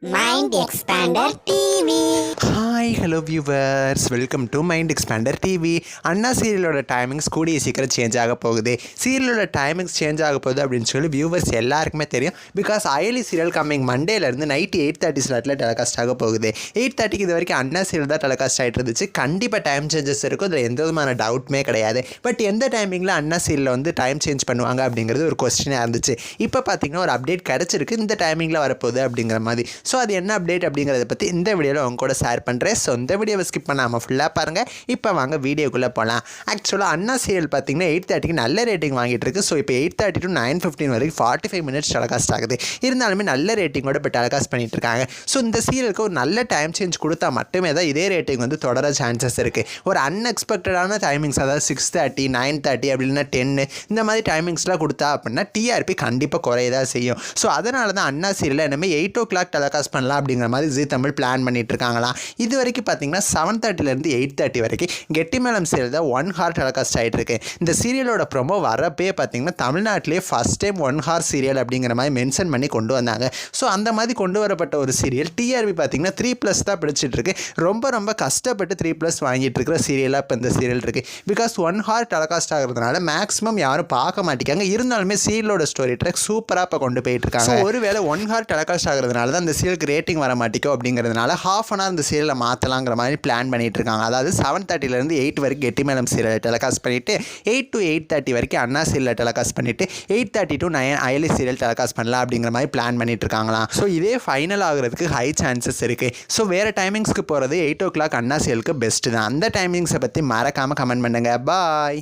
Mind Expander TV. Hi hello viewers, welcome to Mind Expander TV. Anna சீரியலோட timings கூடிய சீக்கிரம் change ஆக போகுது. சீரியலோட டைமிங்ஸ் சேஞ்ச் ஆக போகுது அப்படின்னு சொல்லி வியூவர்ஸ் எல்லாருக்குமே தெரியும். பிகாஸ் அயலி சீரியல் கம்மிங் மண்டேலேருந்து நைட்டு 8:30 ஸ்லாட்டில் டெலிகாஸ்ட் ஆக போகுது. 8:30க்கு இது வரைக்கும் அண்ணா சீரியல் தான் டெலிகாஸ்ட் ஆகிட்டு இருந்துச்சு. கண்டிப்பாக டைம் சேஞ்சஸ் இருக்கும், அதில் எந்த விதமான டவுட்டுமே கிடையாது. பட் எந்த டைமிங்கில் அண்ணா சீரியலில் வந்து டைம் சேஞ்ச் பண்ணுவாங்க அப்படிங்கிறது ஒரு கொஸ்டினாக இருந்துச்சு. இப்போ பார்த்தீங்கன்னா ஒரு அப்டேட் கிடச்சிருக்கு, இந்த டைமிங்கில் வரப்போகுது அப்படிங்கிற மாதிரி. ஸோ அது என்ன அப்டேட் அப்படிங்கிறத பற்றி இந்த வீடியோவில் அவங்க கூட ஷேர் பண்ணுறேன். ஸோ இந்த வீடியோவை ஸ்கிப் பண்ணாமல் ஃபுல்லாக பாருங்கள். இப்போ வாங்க வீடியோக்குள்ளே போகலாம். ஆக்சுவலாக அண்ணா சீரியல் பார்த்தீங்கன்னா 8:30க்கு நல்ல ரேட்டிங் வாங்கிட்டு இருக்கு. ஸோ இப்போ 8:30 to 9:15 வரைக்கும் 45 மினிட்ஸ் டெலிகாஸ்ட் ஆகுது. இருந்தாலுமே நல்ல ரேட்டிங்கோட இப்போ டெலிகாஸ்ட் பண்ணிட்டு இருக்காங்க. ஸோ இந்த சீரியலுக்கு ஒரு நல்ல டைம் சேஞ்ச் கொடுத்தா மட்டுமே தான் இதே ரேட்டிங் வந்து தொடர சான்சஸ் இருக்குது. ஒரு அன்எக்ஸ்பெக்டடான டைமிங்ஸ், அதாவது 6:30, 9:30 அப்படின்னா 10 இந்த மாதிரி டைமிங்ஸ்லாம் கொடுத்தா அப்படின்னா டிஆர்பி கண்டிப்பாக குறையதான் செய்யும். ஸோ அதனால தான் அண்ணா சீரியல் இனிமேல் 8 o'clock டெலிகாஸ்ட் பண்ணலாம் அப்படிங்கிற மாதிரி ஜீ தமிழ் பிளான் பண்ணிட்டு இருக்காங்களாம். இது வரைக்கும் பார்த்தீங்கன்னா 7:30லேருந்து 8:30 வரைக்கும் கெட்டிமேளம் சீரியல் தான் 1 hour டெலிகாஸ்ட் ஆகிட்டு இருக்கு. இந்த சீரியலோட ப்ரோமோ வரப்பே பார்த்தீங்கன்னா தமிழ்நாட்டிலே ஃபஸ்ட் டைம் 1 hour சீரியல் அப்படிங்கிற மாதிரி மென்ஷன் பண்ணி கொண்டு வந்தாங்க. ஸோ அந்த மாதிரி கொண்டு வரப்பட்ட ஒரு சீரியல் டிஆர்பி பார்த்தீங்கன்னா 3+ தான் பிடிச்சிட்டு இருக்கு. ரொம்ப கஷ்டப்பட்டு 3+ வாங்கிட்டு இருக்கிற சீரியலாக இப்போ இந்த சீரியல் இருக்குது. பிகாஸ் 1 hour டெலிகாஸ்ட் ஆகிறதுனால மேக்ஸிமம் யாரும் பார்க்க மாட்டேங்காங்க. இருந்தாலுமே சீரியலோட ஸ்டோரி ட்ராக் சூப்பராக இப்போ கொண்டு போயிட்டு இருக்காங்க. ஒருவேளை 1 hour டெலிகாஸ்ட் ஆகிறதுனால தான் இந்த சீரியலுக்கு ரேட்டிங் வர மாட்டேங்கும் அப்படிங்கிறதுனால ½ an hour இந்த சீரியலை மாற்றலாங்கிற மாதிரி பிளான் பண்ணிட்டு இருக்காங்க. அதாவது 7:30லேருந்து 8 வரைக்கும் கெட்டிமேளம் சீரியலை டெலிகாஸ்ட் பண்ணிவிட்டு 8 to 8:30 வரைக்கும் அண்ணா சீரியலை டெலிகாஸ்ட் பண்ணிவிட்டு 8:30 to 9 அயலி சீரியல் டெலிகாஸ்ட் பண்ணலாம் அப்படிங்கிற மாதிரி பிளான் பண்ணிட்டு இருக்காங்களாம். ஸோ இதே ஃபைனல் ஆகிறதுக்கு ஹை சான்சஸ் இருக்குது. ஸோ வேறு டைமிங்ஸ்க்கு போகிறது 8 o'clock அண்ணா சீரியலுக்கு பெஸ்ட்டு தான். அந்த டைமிங்ஸை பற்றி மறக்காமல் கமெண்ட் பண்ணுங்கள். பாய்.